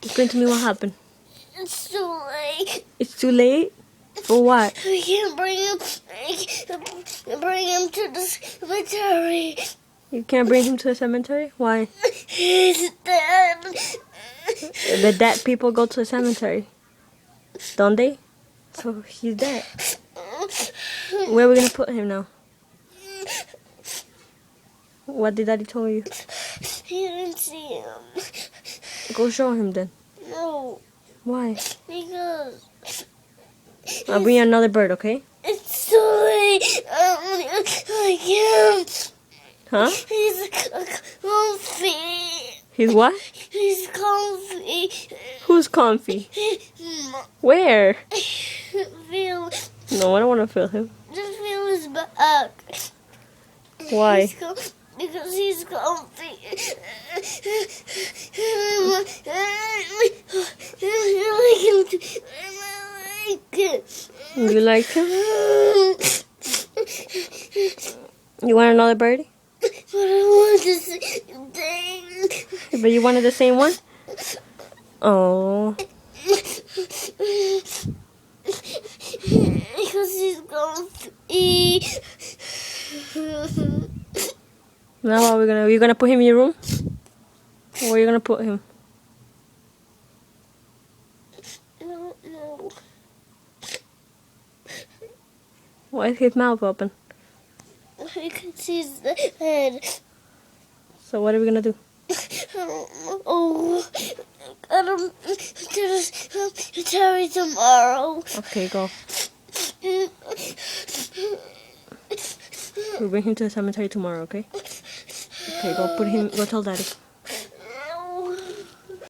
Explain to me what happened. It's too late. It's too late? For what? We can't bring him to the cemetery. You can't bring him to the cemetery? Why? He's dead. The dead people go to the cemetery. Don't they? So he's dead. Where are we gonna put him now? What did Daddy tell you? He didn't see him. Go show him then. No, Why? because I'll bring you another bird, okay? it's too late. I can't. Huh? He's comfy. He's what? He's comfy. Who's comfy? Where? Feel, No, I don't want to feel him. just feel his back. Why? Because he's comfy. You like him? You want another birdie? But I want the same thing. But you wanted the same one? Oh. Because he's comfy. Now what are you gonna put him in your room? Where are you gonna put him? I don't know. Why is his mouth open? I can see his head. So what are we gonna do? I don't know. I don't to the cemetery tomorrow. Okay, go. We'll bring him to the cemetery tomorrow, okay? Okay, go tell Daddy.